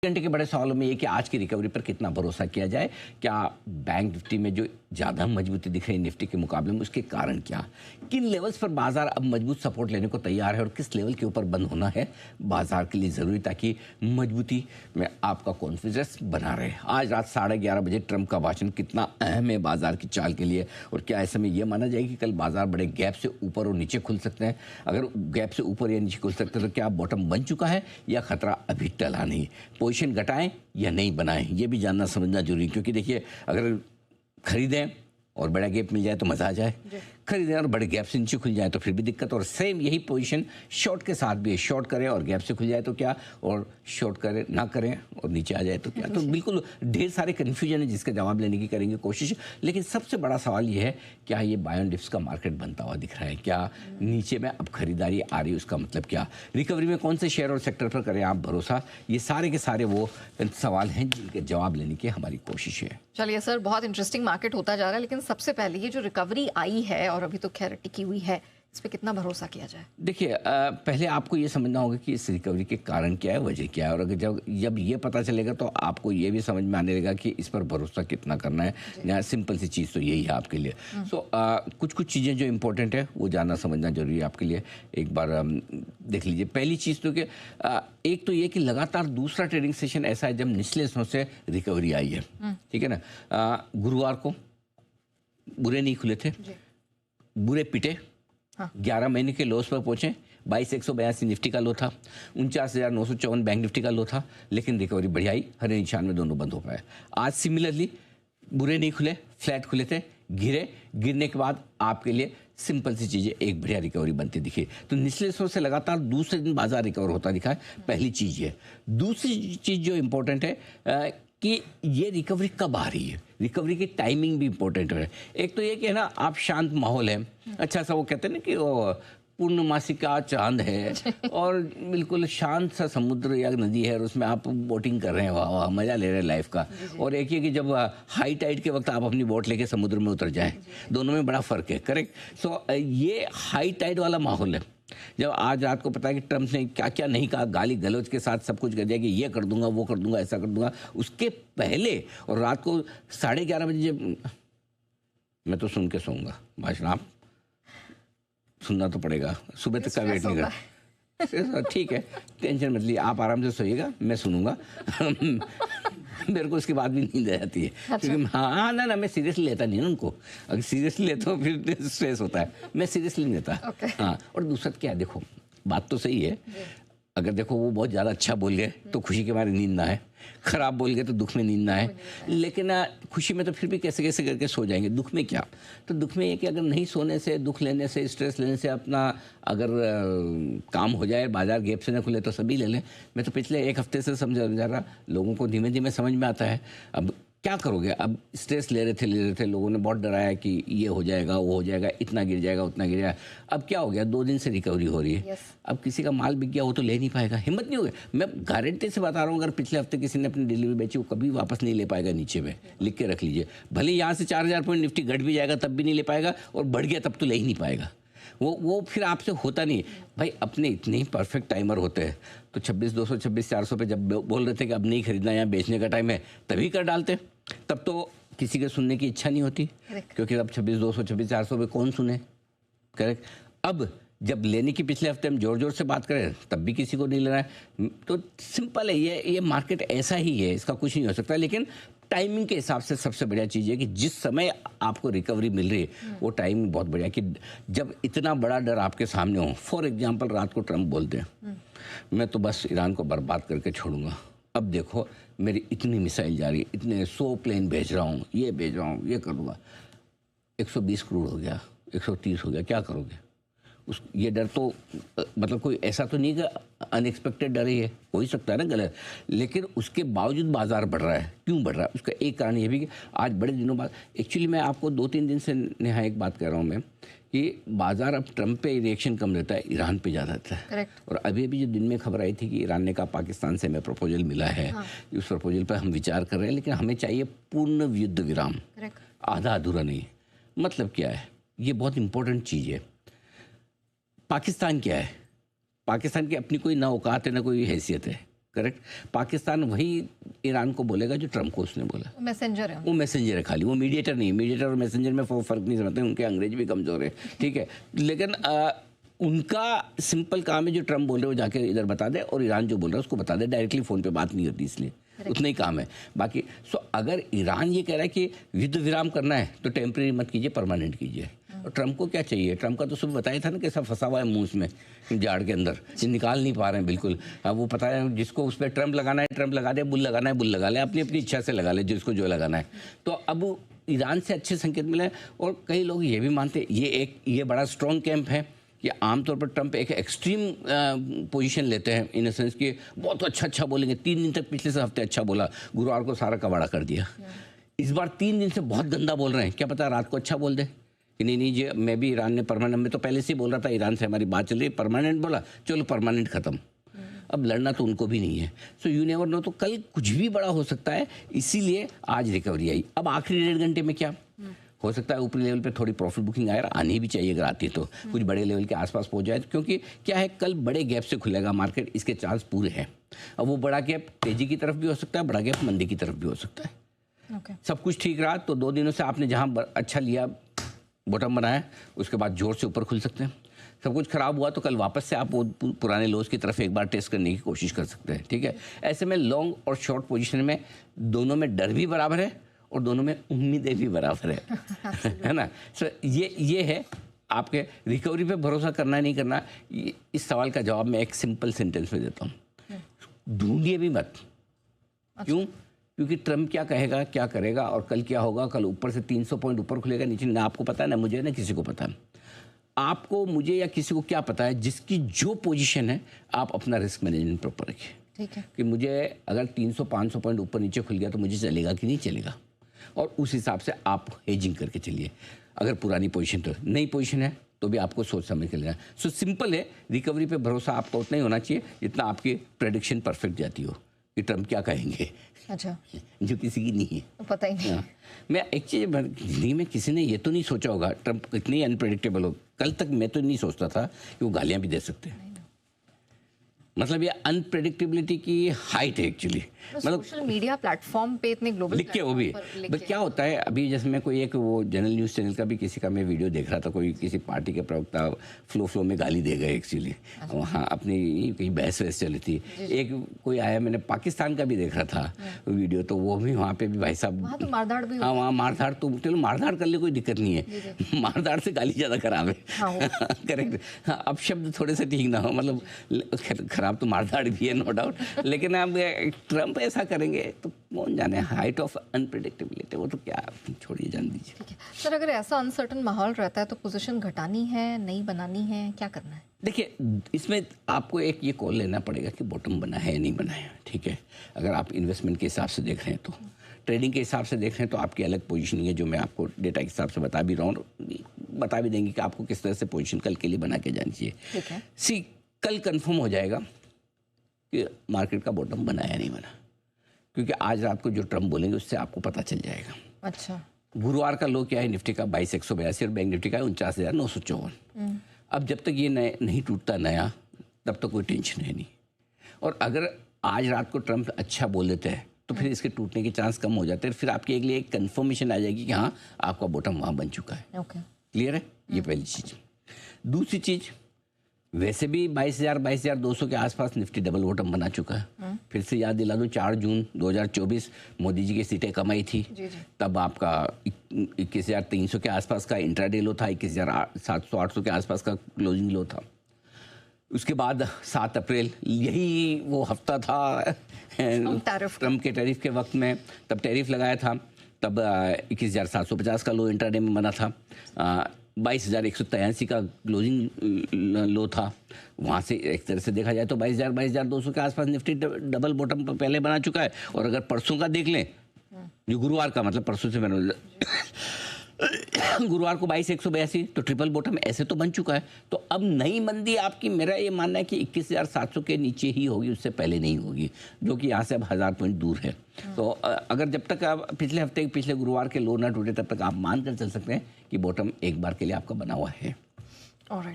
घंटे के बड़े सवालों में ये कि आज की रिकवरी पर कितना भरोसा किया जाए। क्या बैंक निफ्टी में जो ज़्यादा मजबूती दिख रही है निफ्टी के मुकाबले में, उसके कारण क्या, किन लेवल्स पर बाजार अब मजबूत सपोर्ट लेने को तैयार है और किस लेवल के ऊपर बंद होना है बाजार के लिए ज़रूरी, ताकि मजबूती में आपका कॉन्फिडेंस बना रहे। आज रात 11:30 बजे ट्रंप का भाषण कितना अहम है बाजार की चाल के लिए, और क्या ऐसे में यह माना जाए कि कल बाजार बड़े गैप से ऊपर और नीचे खुल सकते हैं? अगर गैप से ऊपर या नीचे खुल सकते हैं तो क्या बॉटम बन चुका है या खतरा अभी टला नहीं? पोजीशन घटाएं या नहीं बनाएं, ये भी जानना समझना जरूरी है। क्योंकि देखिए, अगर खरीदें और बड़ा गैप मिल जाए तो मज़ा आ जाए, खरीदें और बड़े गैप से नीचे खुल जाए तो फिर भी दिक्कत। और सेम यही पोजीशन शॉर्ट के साथ भी है, शॉर्ट करें और गैप से खुल जाए तो क्या, और शॉर्ट करें ना करें और नीचे आ जाए तो क्या। तो बिल्कुल ढेर सारे कन्फ्यूजन है जिसका जवाब लेने की करेंगे कोशिश। लेकिन सबसे बड़ा सवाल ये है, क्या ये बाय ऑन डिप्स का मार्केट बनता हुआ दिख रहा है? क्या नीचे में अब खरीदारी आ रही है? उसका मतलब क्या, रिकवरी में कौन से शेयर और सेक्टर पर करें आप भरोसा? ये सारे के सारे वो सवाल हैं जिनके जवाब लेने की हमारी कोशिश है। चलिए सर, बहुत इंटरेस्टिंग मार्केट होता जा रहा है, लेकिन सबसे पहले ये जो रिकवरी आई है और अभी तो खैर टिकी हुई है, इस पे कितना भरोसा किया जाए? देखिए, पहले आपको ये समझना होगा कि इस रिकवरी के कारण क्या है, वजह क्या है, और अगर जब ये पता चलेगा तो आपको ये भी समझ में आने लगेगा कि इस पर भरोसा कितना करना है। यहाँ सिंपल सी चीज़ तो यही है आपके लिए। कुछ कुछ चीज़ें जो इंपॉर्टेंट है वो जानना समझना जरूरी है आपके लिए। एक बार देख लीजिए। पहली चीज़ तो कि एक तो ये कि लगातार दूसरा ट्रेडिंग सेशन ऐसा है जब निचले हिस्सों से रिकवरी आई है, ठीक है ना। गुरुवार को बुरे नहीं खुले थे, बुरे पिटे, 11 महीने के लोस पर पहुंचे। 22,182 निफ्टी का लो था, 49,954 बैंक निफ्टी का लो था, लेकिन रिकवरी बढ़िया आई, हरे निशान में दोनों बंद हो पाए। आज सिमिलरली बुरे नहीं खुले, फ्लैट खुले थे, गिरने के बाद आपके लिए सिंपल सी चीज़ें एक बढ़िया रिकवरी बनती दिखी। तो निचले हिस्सों से लगातार दूसरे दिन बाजार रिकवर होता दिखा है, पहली चीज़ ये। दूसरी चीज़ जो इम्पोर्टेंट है कि ये रिकवरी कब आ रही है, रिकवरी की टाइमिंग भी इम्पोर्टेंट है। एक तो ये कि है ना, आप शांत माहौल है, अच्छा सा वो कहते हैं ना कि वो पूर्णमासी का चांद है और बिल्कुल शांत सा समुद्र या नदी है और उसमें आप बोटिंग कर रहे हैं, वाह वाह मज़ा ले रहे हैं लाइफ का। और एक ये कि जब हाई टाइड के वक्त आप अपनी बोट लेके समुद्र में उतर जाएं, दोनों में बड़ा फ़र्क है। करेक्ट। सो ये हाई टाइड वाला माहौल है। जब आज रात को पता है कि ट्रंप ने क्या क्या नहीं कहा, गाली गलौज के साथ सब कुछ कर दिया कि ये कर दूंगा, वो कर दूंगा, ऐसा कर दूंगा, उसके पहले और रात को 11:30 बजे जब मैं तो सुन के सोऊंगा भाषण, आप सुनना तो पड़ेगा, सुबह तक का वेट नहीं कर। ठीक है, टेंशन मत लीजिए, आप आराम से सोइएगा, मैं सुनूंगा। मेरे को उसके बाद भी नींद आ जाती है। अच्छा। क्योंकि हाँ ना मैं सीरियसली लेता नहीं ना उनको, अगर सीरियसली लेता हूँ फिर स्ट्रेस होता है, मैं सीरियसली नहीं लेता। हाँ, और दूसरा क्या है, देखो बात तो सही है, अगर देखो वो बहुत ज़्यादा अच्छा बोल गए तो खुशी के मारे नींद ना आए, खराब बोल गए तो दुख में नींद ना आए, लेकिन खुशी में तो फिर भी कैसे कैसे करके सो जाएंगे। दुख में क्या, तो दुख में ये कि अगर नहीं सोने से, दुख लेने से, स्ट्रेस लेने से अपना अगर काम हो जाए, बाजार गैप से न खुले तो सभी ले लें। मैं तो पिछले एक हफ्ते से समझा जा रहा, लोगों को धीमे धीमे समझ में आता है। अब क्या करोगे, अब स्ट्रेस ले रहे थे, लोगों ने बहुत डराया कि ये हो जाएगा, वो हो जाएगा, इतना गिर जाएगा, उतना गिर जाएगा। अब क्या हो गया, 2 दिन से रिकवरी हो रही है। अब किसी का माल बिक गया वो तो ले नहीं पाएगा, हिम्मत नहीं होगी। मैं गारंटी से बता रहा हूँ, अगर पिछले हफ्ते किसी ने अपनी डिलीवरी बेची वो कभी वापस नहीं ले पाएगा। नीचे में लिख के रख लीजिए, भले यहाँ से 4,000 पॉइंट निफ्टी घट भी जाएगा तब भी नहीं ले पाएगा, और बढ़ गया तब तो ले ही नहीं पाएगा। वो फिर आपसे होता नहीं भाई। अपने इतने ही परफेक्ट टाइमर होते हैं तो 26,200 26,400 पे जब बोल रहे थे कि अब नहीं खरीदना, यहाँ बेचने का टाइम है, तभी कर डालते। तब तो किसी के सुनने की इच्छा नहीं होती, क्योंकि अब 26,200 26,400 पे कौन सुने। करेक्ट। अब जब लेने की पिछले हफ्ते हम जोर जोर से बात करें तब भी किसी को नहीं लेना है। तो सिंपल है, ये मार्केट ऐसा ही है, इसका कुछ नहीं हो सकता। लेकिन टाइमिंग के हिसाब से सबसे बढ़िया चीज़ है कि जिस समय आपको रिकवरी मिल रही है वो टाइमिंग बहुत बढ़िया, कि जब इतना बड़ा डर आपके सामने हो। फॉर एग्जांपल, रात को ट्रंप बोलते हैं मैं तो बस ईरान को बर्बाद करके छोड़ूंगा, अब देखो मेरी इतनी मिसाइल जा रही है, इतने 100 प्लेन भेज रहा हूँ, ये भेज रहा हूँ, ये कर दूंगा। 120 करोड़ हो गया, 130 हो गया, क्या करोगे? ये डर तो मतलब कोई ऐसा तो नहीं कि अनएक्सपेक्टेड डर ही है, हो ही सकता है ना गलत, लेकिन उसके बावजूद बाजार बढ़ रहा है। क्यों बढ़ रहा है? उसका एक कारण ये भी कि आज बड़े दिनों बाद, एक्चुअली मैं आपको 2-3 दिन से नेहा एक बात कह रहा हूँ मैं, कि बाजार अब ट्रंप पे रिएक्शन कम रहता है, ईरान पे ज़्यादा रहता है। Correct. और अभी जो दिन में खबर आई थी कि ईरान ने कहा पाकिस्तान से हमें प्रपोजल मिला है, उस प्रपोजल पर हम विचार कर रहे हैं, लेकिन हमें चाहिए पूर्ण युद्ध विराम, आधा अधूरा नहीं। मतलब क्या है, ये बहुत इंपॉर्टेंट चीज़ है। पाकिस्तान क्या है, पाकिस्तान की अपनी कोई ना औकात है ना कोई हैसियत है, करेक्ट। पाकिस्तान वही ईरान को बोलेगा जो ट्रम्प को उसने बोला। मैसेंजर है, वो मैसेंजर है खाली, वो मीडिएटर नहीं। मीडिएटर और मैसेंजर में फ़र्क नहीं समझते, उनके अंग्रेजी भी कमज़ोर है, ठीक है। लेकिन उनका सिंपल काम है, जो ट्रम्प बोल रहे हो जाके इधर बता दे, और ईरान जो बोल रहा है उसको बता दे। डायरेक्टली फ़ोन पे बात नहीं होती, इसलिए उतना ही काम है। बाकी अगर ईरान ये कह रहा है कि युद्ध विराम करना है तो टेम्परेरी मत कीजिए, परमानेंट कीजिए। और ट्रम्प को क्या चाहिए? ट्रम्प का तो सुबह बताया था ना कैसा फंसा हुआ है मुंह में जाड़ के अंदर, निकाल नहीं पा रहे हैं बिल्कुल। अब वो पता है जिसको उस पर ट्रम्प लगाना है ट्रम्प लगा दे, बुल लगाना है बुल लगा ले, अपनी अपनी इच्छा से लगा ले जिसको जो लगाना है। तो अब ईरान से अच्छे संकेत मिले। और कई लोग ये भी मानते ये बड़ा स्ट्रॉन्ग कैंप है कि आमतौर पर ट्रम्प एक एक्सट्रीम पोजीशन लेते हैं, इन द सेंस कि बहुत अच्छा बोलेंगे। 3 दिन तक पिछले से हफ्ते अच्छा बोला, गुरुवार को सारा कबाड़ा कर दिया। इस बार 3 दिन से बहुत गंदा बोल रहे हैं, क्या पता रात को अच्छा बोल दे कि नहीं जी मैं भी ईरान ने परमानेंट, मैं तो पहले से ही बोल रहा था ईरान से हमारी बात चल रही है, परमानेंट बोला, चलो परमानेंट ख़त्म। अब लड़ना तो उनको भी नहीं है। सो यू नेवर नो, तो कल कुछ भी बड़ा हो सकता है, इसीलिए आज रिकवरी आई। अब आखिरी 1.5 घंटे में क्या हो सकता है? ऊपरी लेवल पे थोड़ी प्रॉफिट बुकिंग आए, आनी भी चाहिए अगर आती है तो कुछ बड़े लेवल के आसपास पहुंच जाए, क्योंकि क्या है कल बड़े गैप से खुलेगा मार्केट, इसके चांस पूरे हैं। अब वो बड़ा गैप तेजी की तरफ भी हो सकता है, बड़ा गैप मंदी की तरफ भी हो सकता है। सब कुछ ठीक रहा तो 2 दिनों से आपने जहाँ अच्छा लिया, बॉटम बनाया, उसके बाद जोर से ऊपर खुल सकते हैं। सब कुछ खराब हुआ तो कल वापस से आप वो पुराने लोज की तरफ एक बार टेस्ट करने की कोशिश कर सकते हैं, ठीक है। ऐसे में लॉन्ग और शॉर्ट पोजीशन में दोनों में डर भी बराबर है और दोनों में उम्मीदें भी बराबर है है ना। सो ये है आपके रिकवरी पे भरोसा करना नहीं करना। इस सवाल का जवाब मैं एक सिंपल सेंटेंस में देता हूँ, ढूंढिए भी मत। क्यों? क्योंकि ट्रम्प क्या कहेगा, क्या करेगा और कल क्या होगा। कल ऊपर से 300 पॉइंट ऊपर खुलेगा, नीचे ना आपको पता है ना मुझे ना किसी को पता है। आपको मुझे या किसी को क्या पता है? जिसकी जो पोजीशन है आप अपना रिस्क मैनेजमेंट प्रॉपर रखिए, ठीक है। कि मुझे अगर 300-500 पॉइंट ऊपर नीचे खुल गया तो मुझे चलेगा कि नहीं चलेगा, और उस हिसाब से आप हेजिंग करके चलिए। अगर पुरानी पोजीशन तो नई पोजीशन है तो भी आपको सोच समझ के लेना। सो सिंपल है, रिकवरी पे भरोसा आपका उतना ही होना चाहिए जितना आपकी प्रेडिक्शन परफेक्ट जाती हो कि ट्रम्प क्या कहेंगे। अच्छा, जो किसी की नहीं है, पता ही नहीं। मैं एक चीज़ जिंदगी में किसी ने ये तो नहीं सोचा होगा ट्रम्प इतनी अनप्रेडिक्टेबल हो। कल तक मैं तो नहीं सोचता था कि वो गालियाँ भी दे सकते हैं। मतलब ये अनप्रेडिक्टेबिलिटी की हाइट है एक्चुअली। मतलब सोशल मीडिया प्लेटफॉर्म पे इतने ग्लोबल लिख के वो भी बट क्या होता है अभी, जैसे मैं कोई एक वो जनरल न्यूज़ चैनल का भी किसी का मैं वीडियो देख रहा था, कोई किसी पार्टी के प्रवक्ता फ्लो में गाली दे गए एक्चुअली। वहाँ अपनी कहीं बहस वहस चली थी। एक कोई आया, मैंने पाकिस्तान का भी देख रहा था वीडियो, तो वो भी वहाँ पे भी भाई साहब मारधाड़ भी, हाँ वहाँ मारधाड़, तो चलो मारधाड़ कर ले कोई दिक्कत नहीं है, मारधाड़ से गाली ज़्यादा खराब है। करेक्ट। हाँ, अब शब्द थोड़े से ठीक ना हो, मतलब खराब तो मारधाड़ भी है नो डाउट, लेकिन अब ट्रम्प ऐसा करेंगे तो कौन जाने, हाइट ऑफ अनप्रेडिक्टेबिलिटी, वो तो क्या छोड़िए, जान दीजिए। ठीक है सर, अगर ऐसा अनसर्टन माहौल रहता है तो पोजीशन घटानी है, नहीं बनानी है, क्या करना है? देखिए, इसमें आपको एक ये कॉल लेना पड़ेगा कि बॉटम बना है या नहीं बना है, ठीक है। अगर आप इन्वेस्टमेंट के हिसाब से देख रहे हैं तो, ट्रेडिंग के हिसाब से देख रहे हैं तो आपकी अलग पोजीशनिंग है, जो मैं आपको डेटा के हिसाब से बता भी रहा हूँ, बता भी देंगे कि आपको किस तरह से पोजीशन कल के लिए बना के जानी चाहिए। ठीक है। सी कल कंफर्म हो जाएगा कि मार्केट का बॉटम बना या नहीं बना, क्योंकि आज रात को जो ट्रम्प बोलेंगे उससे आपको पता चल जाएगा। अच्छा, गुरुवार का लो क्या है निफ्टी का 22,182 और बैंक निफ्टी का 49,954। अब जब तक ये नहीं टूटता नया, तब तक कोई टेंशन है नहीं। और अगर आज रात को ट्रम्प अच्छा बोल देते हैं तो फिर इसके टूटने के चांस कम हो जाते हैं। फिर आपके लिए एक कन्फर्मेशन आ जाएगी कि हाँ आपका बॉटम वहाँ बन चुका है। ओके, क्लियर है? ये पहली चीज़। दूसरी चीज़, वैसे भी 22,200 के आसपास निफ्टी डबल बॉटम बना चुका है। फिर से याद दिला दूं, 4 जून 2024 मोदी जी की सीटें कम आई थी। जी जी। तब आपका 21,300 के आसपास का इंट्राडे लो था, 21,700-800 के आसपास का क्लोजिंग लो था। उसके बाद 7 अप्रैल यही वो हफ्ता था ट्रम्प के टैरिफ के वक्त में, तब टैरिफ लगाया था, तब 21,750 का लो इंट्राडे में बना था। 22,183 का क्लोजिंग लो था। वहाँ से एक तरह से देखा जाए तो 22,200 के आसपास निफ्टी डबल बॉटम पर पहले बना चुका है। और अगर परसों का देख लें, जो गुरुवार का, मतलब परसों से मैंने गुरुवार को 22,182, तो ट्रिपल बॉटम ऐसे तो बन चुका है। तो अब नई मंदी आपकी, मेरा ये मानना है कि 21,700 के नीचे ही होगी, उससे पहले नहीं होगी, जो कि यहाँ से अब 1000 पॉइंट दूर है। तो अगर जब तक आप पिछले हफ्ते पिछले गुरुवार के लो ना टूटे, तब तक आप मान कर चल सकते हैं कि बॉटम एक बार के लिए आपका बना हुआ है। ऑलराइट।